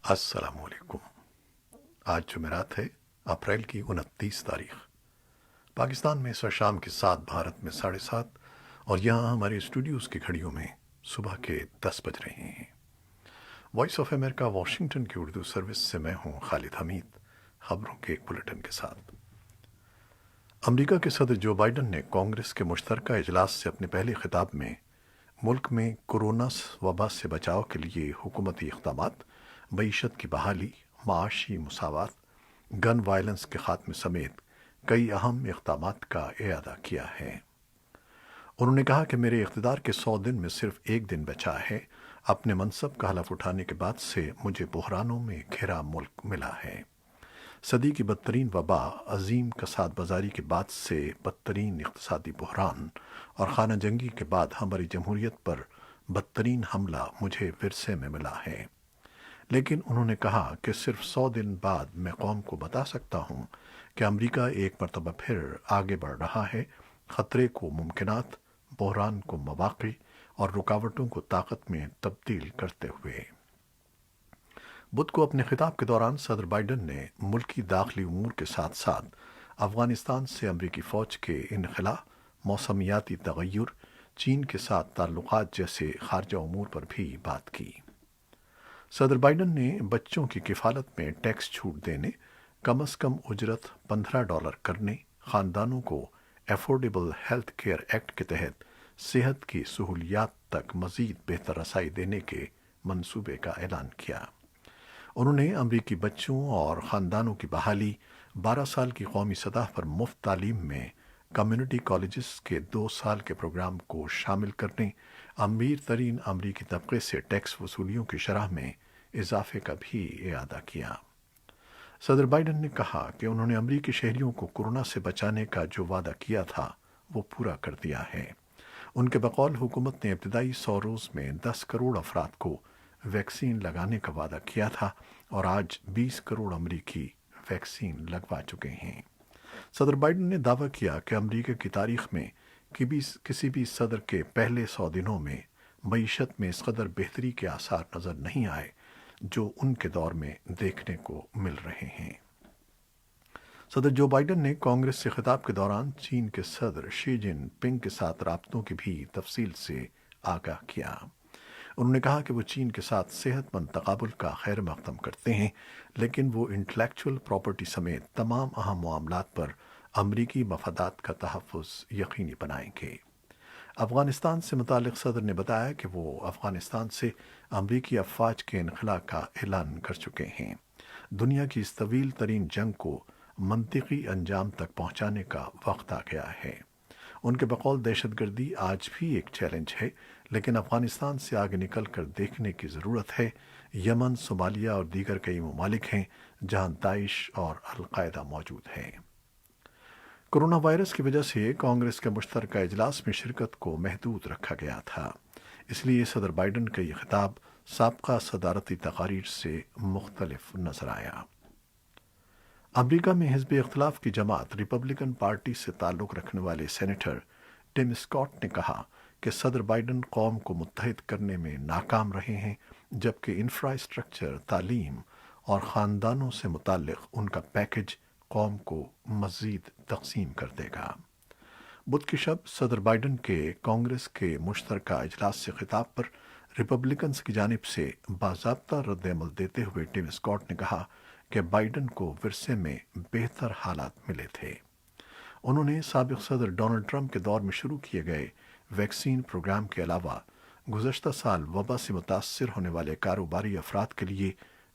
السلام علیکم۔ آج جمعرات ہے، اپریل کی 29 تاریخ۔ پاکستان میں سر شام کے 7، بھارت میں 7:30، اور یہاں ہمارے اسٹوڈیوز کی گھڑیوں میں صبح کے 10 بج رہے ہیں۔ وائس آف امریکہ واشنگٹن کی اردو سروس سے میں ہوں خالد حمید، خبروں کے ایک بلٹن کے ساتھ۔ امریکہ کے صدر جو بائیڈن نے کانگریس کے مشترکہ اجلاس سے اپنے پہلے خطاب میں ملک میں کورونا وبا سے بچاؤ کے لیے حکومتی اقدامات، معیشت کی بحالی، معاشی مساوات، گن وائلنس کے خاتمے سمیت کئی اہم اقدامات کا اعادہ کیا ہے۔ انہوں نے کہا کہ میرے اقتدار کے 100 دن میں صرف ایک دن بچا ہے۔ اپنے منصب کا حلف اٹھانے کے بعد سے مجھے بحرانوں میں گھرا ملک ملا ہے۔ صدی کی بدترین وبا، عظیم کساد بازاری کے بعد سے بدترین اقتصادی بحران اور خانہ جنگی کے بعد ہماری جمہوریت پر بدترین حملہ مجھے ورثے میں ملا ہے۔ لیکن انہوں نے کہا کہ صرف 100 دن بعد میں قوم کو بتا سکتا ہوں کہ امریکہ ایک مرتبہ پھر آگے بڑھ رہا ہے، خطرے کو ممکنات، بحران کو مواقع اور رکاوٹوں کو طاقت میں تبدیل کرتے ہوئے۔ بدھ کو اپنے خطاب کے دوران صدر بائیڈن نے ملکی داخلی امور کے ساتھ ساتھ افغانستان سے امریکی فوج کے انخلا، موسمیاتی تغیر، چین کے ساتھ تعلقات جیسے خارجہ امور پر بھی بات کی۔ صدر بائیڈن نے بچوں کی کفالت میں ٹیکس چھوٹ دینے، کم از کم اجرت $15 کرنے، خاندانوں کو افورڈیبل ہیلتھ کیئر ایکٹ کے تحت صحت کی سہولیات تک مزید بہتر رسائی دینے کے منصوبے کا اعلان کیا۔ انہوں نے امریکی بچوں اور خاندانوں کی بحالی، 12 سال کی قومی سطح پر مفت تعلیم میں کمیونٹی کالجز کے 2 سال کے پروگرام کو شامل کرنے، امیر ترین امریکی طبقے سے ٹیکس وصولیوں کی شرح میں اضافے کا بھی اعادہ کیا۔ صدر بائیڈن نے کہا کہ انہوں نے امریکی شہریوں کو کورونا سے بچانے کا جو وعدہ کیا تھا وہ پورا کر دیا ہے۔ ان کے بقول حکومت نے ابتدائی 100 روز میں 10 کروڑ افراد کو ویکسین لگانے کا وعدہ کیا تھا، اور آج 20 کروڑ امریکی ویکسین لگوا چکے ہیں۔ صدر بائیڈن نے دعویٰ کیا کہ امریکہ کی تاریخ میں کسی بھی صدر کے پہلے 100 دنوں میں معیشت میں اس قدر بہتری کے آثار نظر نہیں آئے جو ان کے دور میں دیکھنے کو مل رہے ہیں۔ صدر جو بائیڈن نے کانگریس سے خطاب کے دوران چین کے صدر شی جن پنگ کے ساتھ رابطوں کی بھی تفصیل سے آگاہ کیا۔ انہوں نے کہا کہ وہ چین کے ساتھ صحت مند تقابل کا خیر مقدم کرتے ہیں، لیکن وہ انٹلیکچول پراپرٹی سمیت تمام اہم معاملات پر امریکی مفادات کا تحفظ یقینی بنائیں گے۔ افغانستان سے متعلق صدر نے بتایا کہ وہ افغانستان سے امریکی افواج کے انخلا کا اعلان کر چکے ہیں۔ دنیا کی اس طویل ترین جنگ کو منطقی انجام تک پہنچانے کا وقت آ گیا ہے۔ ان کے بقول دہشت گردی آج بھی ایک چیلنج ہے، لیکن افغانستان سے آگے نکل کر دیکھنے کی ضرورت ہے۔ یمن، صومالیہ اور دیگر کئی ممالک ہیں جہاں داعش اور القاعدہ موجود ہیں۔ کورونا وائرس کی وجہ سے کانگریس کے مشترکہ اجلاس میں شرکت کو محدود رکھا گیا تھا، اس لیے صدر بائیڈن کا یہ خطاب سابقہ صدارتی تقاریر سے مختلف نظر آیا۔ امریکہ میں حزب اختلاف کی جماعت ریپبلکن پارٹی سے تعلق رکھنے والے سینیٹر ٹم اسکاٹ نے کہا کہ صدر بائیڈن قوم کو متحد کرنے میں ناکام رہے ہیں، جبکہ انفراسٹرکچر، تعلیم اور خاندانوں سے متعلق ان کا پیکج قوم کو مزید تقسیم کر دے گا۔ بدھ کی شب صدر بائیڈن کے کانگریس کے مشترکہ اجلاس سے خطاب پر ریپبلکنز کی جانب سے باضابطہ رد عمل دیتے ہوئے ٹم اسکاٹ نے کہا کہ بائیڈن کو ورثے میں بہتر حالات ملے تھے۔ انہوں نے سابق صدر ڈونلڈ ٹرمپ کے دور میں شروع کیے گئے ویکسین پروگرام کے علاوہ گزشتہ سال وبا سے متاثر ہونے والے کاروباری افراد کے لیے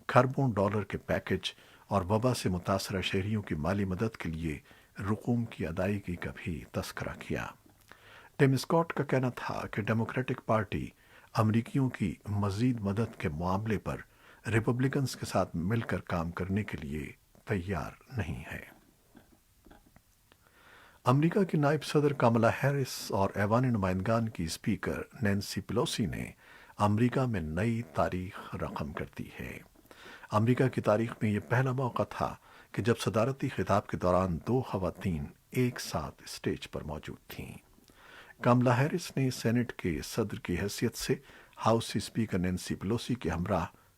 کھربوں ڈالر کے پیکج اور وبا سے متاثرہ شہریوں کی مالی مدد کے لیے رقوم کی ادائیگی کا بھی تذکرہ کیا۔ ٹم اسکاٹ کا کہنا تھا کہ ڈیموکریٹک پارٹی امریکیوں کی مزید مدد کے معاملے پر ریپبلکنز کے ساتھ مل کر کام کرنے کے لیے تیار نہیں ہے۔ امریکہ کی نائب صدر کاملا ہیرس اور ایوان نمائندگان کی اسپیکر نینسی پیلوسی نے امریکہ میں نئی تاریخ رقم کر دی ہے۔ امریکہ کی تاریخ میں یہ پہلا موقع تھا کہ جب صدارتی خطاب کے دوران 2 خواتین ایک ساتھ اسٹیج پر موجود تھیں۔ کاملا ہیرس نے سینٹ کے صدر کی حیثیت سے ہاؤس اسپیکر نینسی پیلوسی کے ہمراہ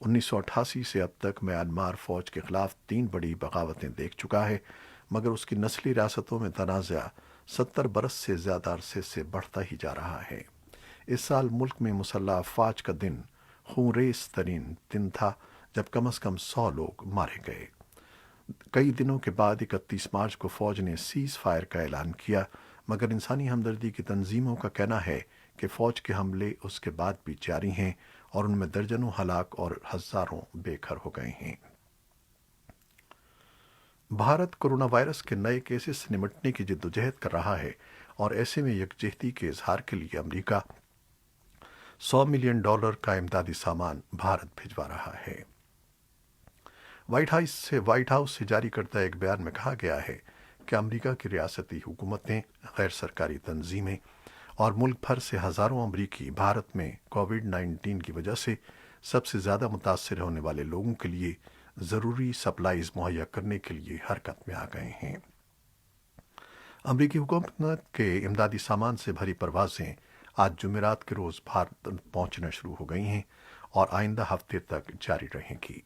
1988 سے اب تک میانمار فوج کے خلاف 3 بڑی بغاوتیں دیکھ چکا ہے، مگر اس کی نسلی ریاستوں میں تنازع 70 برس سے زیادہ عرصے سے بڑھتا ہی جا رہا ہے۔ اس سال ملک میں مسلح افواج کا دن خونریز ترین دن تھا، جب کم از کم 100 لوگ مارے گئے۔ کئی دنوں کے بعد 31 مارچ کو فوج نے سیز فائر کا اعلان کیا، مگر انسانی ہمدردی کی تنظیموں کا کہنا ہے کہ فوج کے حملے اس کے بعد بھی جاری ہیں اور ان میں درجنوں ہلاک اور ہزاروں بے گھر ہو گئے ہیں۔ بھارت کورونا وائرس کے نئے کیسز سے نمٹنے کی جدوجہد کر رہا ہے اور ایسے میں یکجہتی کے اظہار کے لیے امریکہ $100 ملین کا امدادی سامان بھارت بھجوا رہا ہے۔ وائٹ ہاؤس سے جاری کردہ ایک بیان میں کہا گیا ہے کہ امریکہ کی ریاستی حکومتیں، غیر سرکاری تنظیمیں اور ملک بھر سے ہزاروں امریکی بھارت میں کووڈ-19 کی وجہ سے سب سے زیادہ متاثر ہونے والے لوگوں کے لیے ضروری سپلائز مہیا کرنے کے لیے حرکت میں آ گئے ہیں۔ امریکی حکومت کے امدادی سامان سے بھری پروازیں آج جمعرات کے روز بھارت پہنچنا شروع ہو گئی ہیں اور آئندہ ہفتے تک جاری رہیں گی۔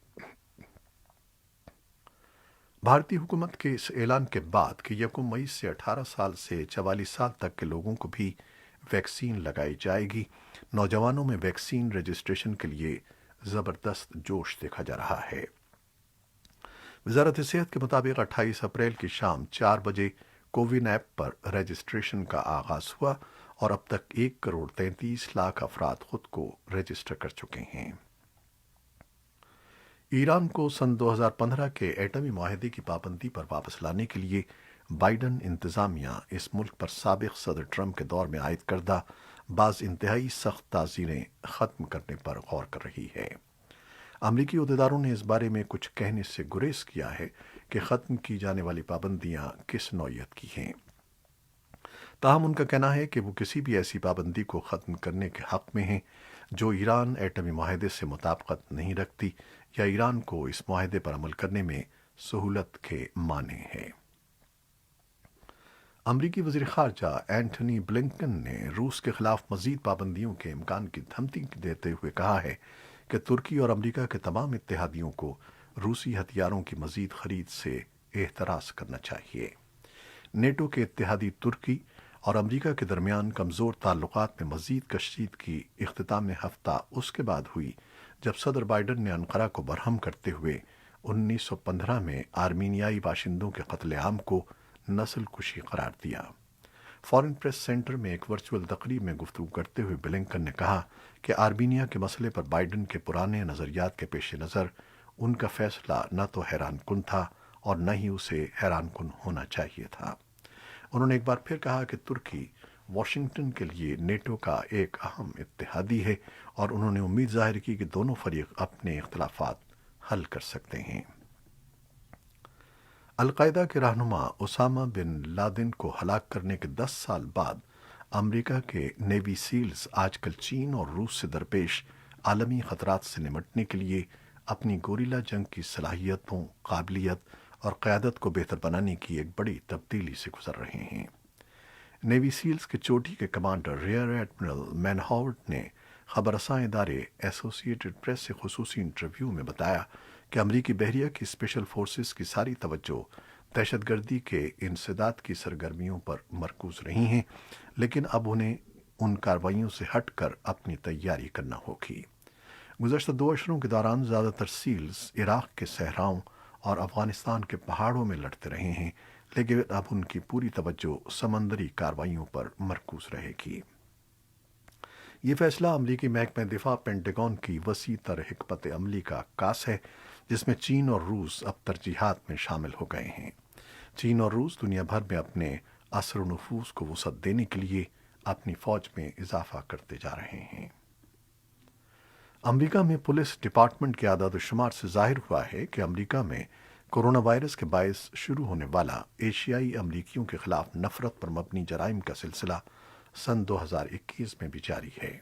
بھارتی حکومت کے اس اعلان کے بعد کہ 1 مئی سے 18 سال سے 44 سال تک کے لوگوں کو بھی ویکسین لگائی جائے گی، نوجوانوں میں ویکسین رجسٹریشن کے لیے زبردست جوش دیکھا جا رہا ہے۔ وزارت صحت کے مطابق 28 اپریل کی شام 4 بجے کوون ایپ پر رجسٹریشن کا آغاز ہوا اور اب تک 1,33,00,000 افراد خود کو رجسٹر کر چکے ہیں۔ ایران کو سن 2015 کے ایٹمی معاہدے کی پابندی پر واپس لانے کے لیے بائیڈن انتظامیہ اس ملک پر سابق صدر ٹرمپ کے دور میں عائد کردہ بعض انتہائی سخت تعزیریں ختم کرنے پر غور کر رہی ہے۔ امریکی عہدیداروں نے اس بارے میں کچھ کہنے سے گریز کیا ہے کہ ختم کی جانے والی پابندیاں کس نوعیت کی ہیں۔ تاہم ان کا کہنا ہے کہ وہ کسی بھی ایسی پابندی کو ختم کرنے کے حق میں ہیں جو ایران ایٹمی معاہدے سے مطابقت نہیں رکھتی یا ایران کو اس معاہدے پر عمل کرنے میں سہولت کے مانع ہے۔ امریکی وزیر خارجہ اینٹونی بلنکن نے روس کے خلاف مزید پابندیوں کے امکان کی دھمکی دیتے ہوئے کہا ہے کہ ترکی اور امریکہ کے تمام اتحادیوں کو روسی ہتھیاروں کی مزید خرید سے احتراز کرنا چاہیے۔ نیٹو کے اتحادی ترکی اور امریکہ کے درمیان کمزور تعلقات میں مزید کشیدگی اختتام ہفتہ اس کے بعد ہوئی جب صدر بائیڈن نے انقرہ کو برہم کرتے ہوئے 1915 میں آرمینیائی باشندوں کے قتل عام کو نسل کشی قرار دیا۔ فارن پریس سینٹر میں ایک ورچوئل تقریب میں گفتگو کرتے ہوئے بلنکن نے کہا کہ آرمینیا کے مسئلے پر بائیڈن کے پرانے نظریات کے پیش نظر ان کا فیصلہ نہ تو حیران کن تھا اور نہ ہی اسے حیران کن ہونا چاہیے تھا۔ انہوں نے ایک بار پھر کہا کہ ترکی واشنگٹن کے لیے نیٹو کا ایک اہم اتحادی ہے اور انہوں نے امید ظاہر کی کہ دونوں فریق اپنے اختلافات حل کر سکتے ہیں۔ القاعدہ کے رہنما اسامہ بن لادن کو ہلاک کرنے کے 10 سال بعد امریکہ کے نیوی سیلز آج کل چین اور روس سے درپیش عالمی خطرات سے نمٹنے کے لیے اپنی گوریلا جنگ کی صلاحیتوں، قابلیت اور قیادت کو بہتر بنانے کی ایک بڑی تبدیلی سے گزر رہے ہیں۔ نیوی سیلز کے چوٹی کے کمانڈر ریئر ایڈمرل مین ہاورڈ نے خبر رساں ادارے ایسوسی ایٹڈ پریس سے خصوصی انٹرویو میں بتایا کہ امریکی بحریہ کی اسپیشل فورسز کی ساری توجہ دہشت گردی کے انسداد کی سرگرمیوں پر مرکوز رہی ہیں، لیکن اب انہیں ان کارروائیوں سے ہٹ کر اپنی تیاری کرنا ہوگی۔ گزشتہ 2 اشروں کے دوران زیادہ تر سیلز عراق کے صحراؤں اور افغانستان کے پہاڑوں میں لڑتے رہے ہیں، لیکن اب ان کی پوری توجہ سمندری کارروائیوں پر مرکوز رہے گی۔ یہ فیصلہ امریکی محکمہ دفاع پینٹاگون کی وسیع تر حکمت عملی کا عکاس ہے، جس میں چین اور روس اب ترجیحات میں شامل ہو گئے ہیں۔ چین اور روس دنیا بھر میں اپنے اثر و نفوذ کو وسعت دینے کے لیے اپنی فوج میں اضافہ کرتے جا رہے ہیں۔ امریکہ میں پولیس ڈپارٹمنٹ کے اعداد و شمار سے ظاہر ہوا ہے کہ امریکہ میں کورونا وائرس کے باعث شروع ہونے والا ایشیائی امریکیوں کے خلاف نفرت پر مبنی جرائم کا سلسلہ سن 2021 میں بھی جاری ہے۔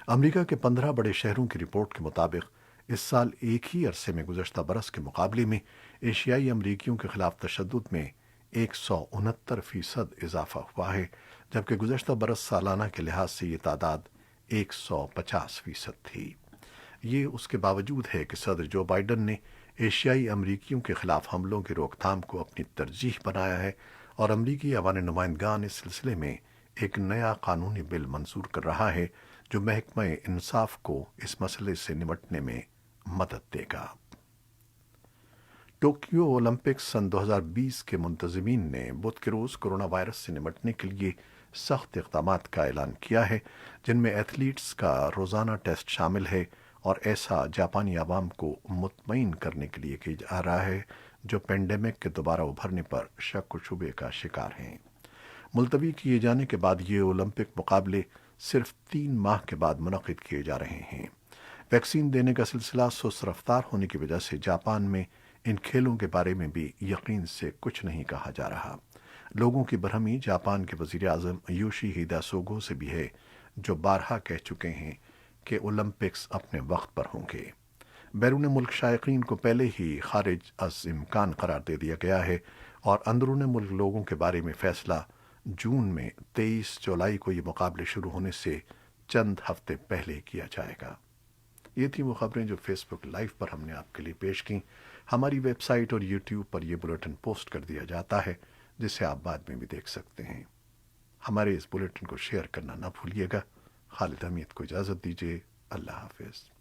امریکہ کے 15 بڑے شہروں کی رپورٹ کے مطابق اس سال ایک ہی عرصے میں گزشتہ برس کے مقابلے میں ایشیائی امریکیوں کے خلاف تشدد میں 169% اضافہ ہوا ہے، جبکہ گزشتہ برس سالانہ کے لحاظ سے یہ تعداد 150% تھی۔ یہ اس کے باوجود ہے کہ صدر جو بائیڈن نے ایشیائی امریکیوں کے خلاف حملوں کی روک تھام کو اپنی ترجیح بنایا ہے اور امریکی ایوان نمائندگان اس سلسلے میں ایک نیا قانونی بل منظور کر رہا ہے جو محکمہ انصاف کو اس مسئلے سے نمٹنے میں مدد دے گا۔ ٹوکیو اولمپکس سن 2020 کے منتظمین نے بدھ کے روز کرونا وائرس سے نمٹنے کے لیے سخت اقدامات کا اعلان کیا ہے، جن میں ایتھلیٹس کا روزانہ ٹیسٹ شامل ہے اور ایسا جاپانی عوام کو مطمئن کرنے کے لیے کیا جا رہا ہے جو پینڈیمک کے دوبارہ ابھرنے پر شک و شبے کا شکار ہیں۔ ملتوی کیے جانے کے بعد یہ اولمپک مقابلے صرف 3 ماہ کے بعد منعقد کیے جا رہے ہیں۔ ویکسین دینے کا سلسلہ سست رفتار ہونے کی وجہ سے جاپان میں ان کھیلوں کے بارے میں بھی یقین سے کچھ نہیں کہا جا رہا۔ لوگوں کی برہمی جاپان کے وزیر اعظم یوشی ہیڈا سوگو سے بھی ہے، جو بارہا کہہ چکے ہیں کہ اولمپکس اپنے وقت پر ہوں گے۔ بیرون ملک شائقین کو پہلے ہی خارج از امکان قرار دے دیا گیا ہے اور اندرون ملک لوگوں کے بارے میں فیصلہ جون میں 23 جولائی کو یہ مقابلے شروع ہونے سے چند ہفتے پہلے کیا جائے گا۔ یہ تھی وہ خبریں جو فیس بک لائیو پر ہم نے آپ کے لیے پیش کیں۔ ہماری ویب سائٹ اور یوٹیوب پر یہ بلیٹن پوسٹ کر دیا جاتا ہے، جسے آپ بعد میں بھی دیکھ سکتے ہیں۔ ہمارے اس بلیٹن کو شیئر کرنا نہ بھولیے گا۔ خالد حمید کو اجازت دیجیے۔ اللہ حافظ۔